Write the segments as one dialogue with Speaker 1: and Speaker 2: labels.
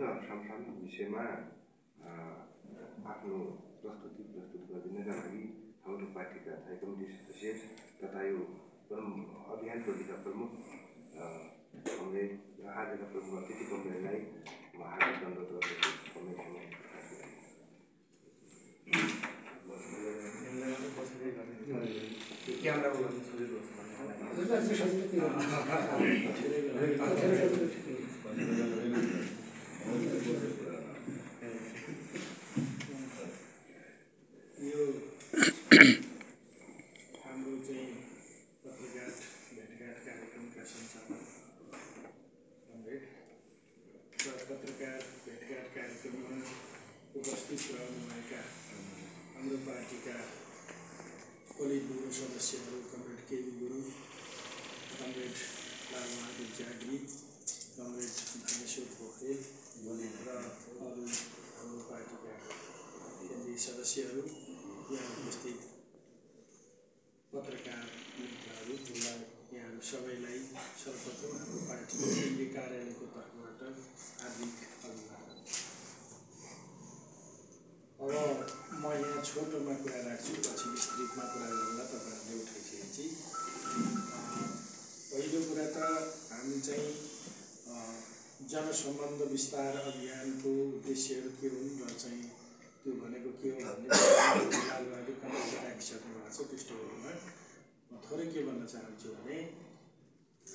Speaker 1: र समसामयिक विषयमा आफ्नो प्रस्तुत गरिदिनका लागि हाम्रो पार्टीका स्थायी कमिटी सदस्य तथा यो अभियान टोलीका प्रमुख कमरेड आजका प्रमुख अतिथि कमरेडलाई म हार्दिक धन्यवाद गर्दछु।
Speaker 2: यो हाम्रो चाहिँ पत्रकार भेटघाट कार्यक्रमका सञ्चालक कमरेड र पत्रकार भेटघाट कार्यक्रममा उपस्थित रहनुभएका हाम्रो पार्टीका पोलिट ब्युरो सदस्यहरू comrade KB Gurung, comrade Lal Bahadur जागी, कमरेड धनेश्वर पोखरेल र अरू हाम्रो पार्टीका केन्द्रीय सदस्यहरू, यहाँ उपस्थित पत्रकार मित्रहरू, यहाँहरू सबैलाई सर्वप्रथम हाम्रो पार्टीको केन्द्रीय कार्यालयको तर्फबाट हार्दिक अभिवादन। अब म यहाँ छोटोमा कुरा राख्छु, पछि विस्तृतमा कुरा गर्दा तपाईँहरूले उठाइसकेपछि। पहिलो कुरा त हामी चाहिँ जनसम्बन्ध विस्तार अभियानको उद्देश्यहरू के हुन् र चाहिँ त्यो भनेको के हो भन्ने लालबहादुर कमरेडले राखिसक्नु भएको छ। पृष्ठभूमिमा म थोरै के भन्न चाहन्छु भने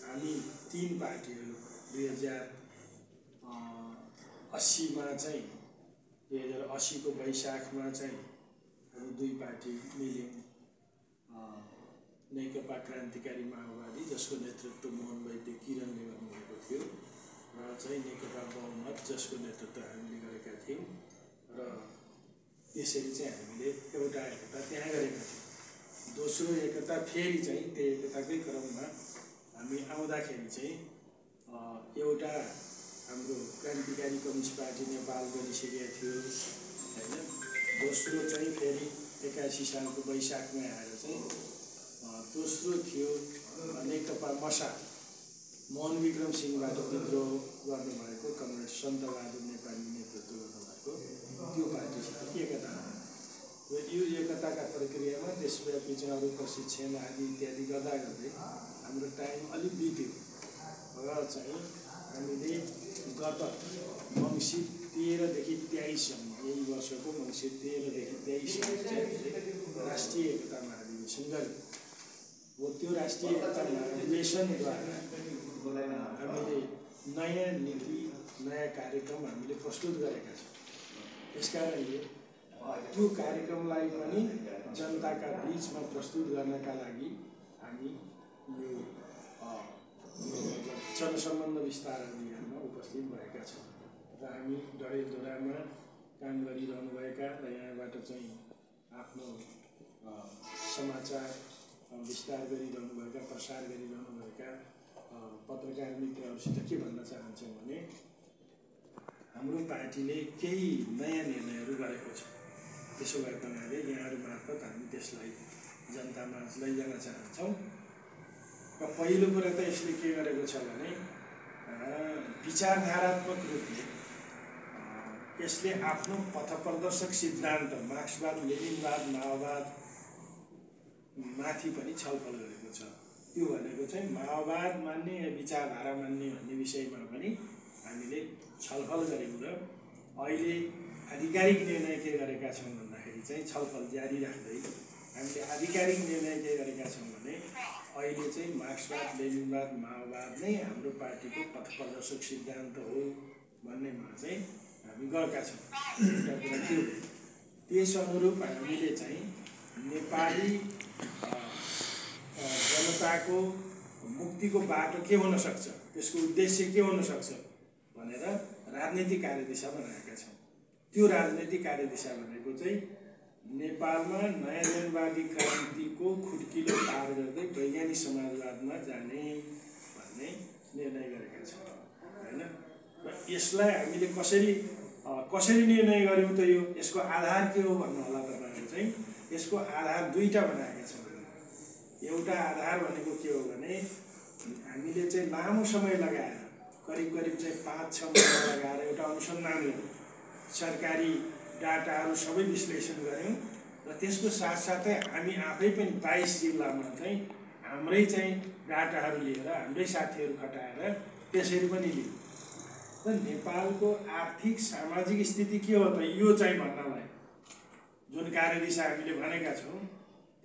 Speaker 2: हामी तीन पार्टीहरू 2080मा चाहिँ 2080 को वैशाखमा चाहिँ हामी दुई पार्टी मिल्यौँ। नेकपा क्रान्तिकारी माओवादी, जसको नेतृत्व मोहन वैद्य किरणले गर्नुभएको थियो, र चाहिँ नेकपा बहुमत, जसको नेतृत्व हामीले गरेका थियौँ। र त्यसरी चाहिँ हामीले एउटा एकता त्यहाँ गरेका थियौँ। दोस्रो एकता फेरि चाहिँ त्यो एकताकै क्रममा हामी आउँदाखेरि चाहिँ एउटा हाम्रो क्रान्तिकारी कम्युनिस्ट पार्टी नेपाल बनिसकेको थियो होइन। दोस्रो चाहिँ फेरि 81 सालको वैशाखमा आएर चाहिँ दोस्रो थियो नेकपा मसाल, मोहन विक्रम सिंहबाट विद्रोह गर्नुभएको कमरेड सन्तबहादुर नेपाली नेतृत्व गर्नुभएको त्यो पार्टीसित एकता। र यो एकताका प्रक्रियामा देशव्यापी चाहिँ अरू प्रशिक्षण आदि इत्यादि गर्दा गर्दै हाम्रो टाइम अलिक बित्यो र चाहिँ हामीले गत मङ्सिर 13 देखि 23 सम्म, यही वर्षको मङ्सिर 13 देखि 23 सम्म चाहिँ राष्ट्रिय एकता महाधिवेशन गऱ्यौँ। हो त्यो राष्ट्रिय एकता महाधिवेशनद्वारा हामीले नयाँ नीति, नयाँ कार्यक्रम हामीले प्रस्तुत गरेका छौँ। त्यसकारणले त्यो कार्यक्रमलाई पनि जनताका बिचमा प्रस्तुत गर्नका लागि हामी यो जनसम्बन्ध विस्तार अभियानमा उपस्थित भएका छौँ। र हामी डडेलधुरामा काम गरिरहनुभएका र यहाँबाट चाहिँ आफ्नो समाचार विस्तार गरिरहनुभएका, प्रसार गरिरहनुभएका पत्रकार मित्रहरूसित के भन्न चाहन्छौँ भने हाम्रो पार्टीले केही नयाँ निर्णयहरू गरेको छ। त्यसो भएको हुनाले यहाँहरू मार्फत हामी त्यसलाई जनतामाझ लैजान चाहन्छौँ। र पहिलो कुरा त यसले के गरेको छ भने विचारधारात्मक रूपले यसले आफ्नो पथप्रदर्शक सिद्धान्त मार्क्सवाद, लेनिनवाद, माओवाद माथि पनि छलफल गरेको छ। त्यो भनेको चाहिँ माओवाद मान्ने या विचारधारा मान्ने भन्ने विषयमा पनि हामीले छलफल गऱ्यौँ। र अहिले आधिकारिक निर्णय के गरेका छौँ भन्दाखेरि चाहिँ छलफल जारी राख्दै हामीले आधिकारिक निर्णय के गरेका छौँ भने अहिले चाहिँ मार्क्सवाद, लेनिनवाद, माओवाद नै हाम्रो पार्टीको पथप्रदर्शक सिद्धान्त हो भन्नेमा चाहिँ हामी गएका छौँ। एउटा कुरा के हो, त्यस अनुरूप हामीले चाहिँ नेपाली जनताको मुक्तिको बाटो के हुन सक्छ, त्यसको उद्देश्य के हुन सक्छ भनेर राजनीतिक कार्यदिशा बनाएका छौँ। त्यो राजनीतिक कार्यदिशा भनेको चाहिँ नेपालमा नयाँ जनवादी क्रान्तिको खुड्किलो पार गर्दै वैज्ञानिक समाजवादमा जाने भन्ने निर्णय गरेका छौँ होइन। र यसलाई हामीले कसरी निर्णय गर्यौँ त यसको आधार के हो भन्नु होला तपाईँहरू चाहिँ। यसको आधार दुईटा बनाएका छौँ। एउटा आधार भनेको के हो भने हामीले चाहिँ लामो समय लगाएर करिब चाहिँ 5-6 महिना लगाएर एउटा अनुसन्धान गऱ्यौँ, सरकारी डाटाहरू सबै विश्लेषण गऱ्यौँ र त्यसको साथसाथै हामी आफै पनि 22 जिल्लामा चाहिँ हाम्रै चाहिँ डाटाहरू लिएर हाम्रै साथीहरू खटाएर त्यसरी पनि लियौँ। र नेपालको आर्थिक सामाजिक स्थिति के हो त यो चाहिँ भन्नलाई जुन कार्यदिशा हामीले भनेका छौँ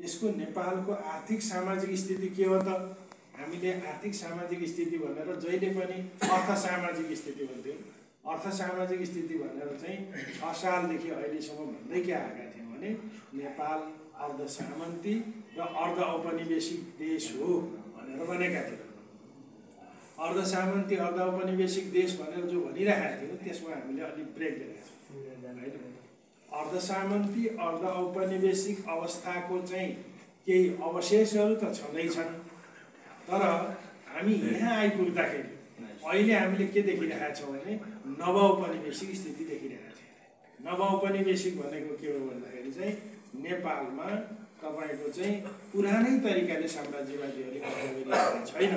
Speaker 2: त्यसको नेपालको आर्थिक सामाजिक स्थिति के हो त? हामीले आर्थिक सामाजिक स्थिति भनेर जहिले पनि अर्थ सामाजिक स्थिति भन्थ्यौँ। अर्थ सामाजिक स्थिति भनेर चाहिँ 6 सालदेखि अहिलेसम्म भन्दै के आएका थियौँ भने नेपाल अर्ध सामन्ती र अर्ध औपनिवेशिक देश हो भनेर भनेका थियौँ। अर्ध सामन्ती अर्ध औपनिवेशिक देश भनेर जो भनिरहेका थियौँ त्यसमा हामीले अलिक ब्रेक दिएका छौँ। अर्ध सामन्ती अर्ध औपनिवेशिक अवस्थाको चाहिँ केही अवशेषहरू त छँदैछन्, तर हामी यहाँ आइपुग्दाखेरि अहिले हामीले के देखिरहेका छौँ भने नवौपनिवेशिक स्थिति देखिरहेका छौँ। नवौपनिवेशिक भनेको के हो भन्दाखेरि चाहिँ नेपालमा तपाईँको चाहिँ पुरानै तरिकाले साम्राज्यवादीहरूले कब्जा गरिरहेका छैन।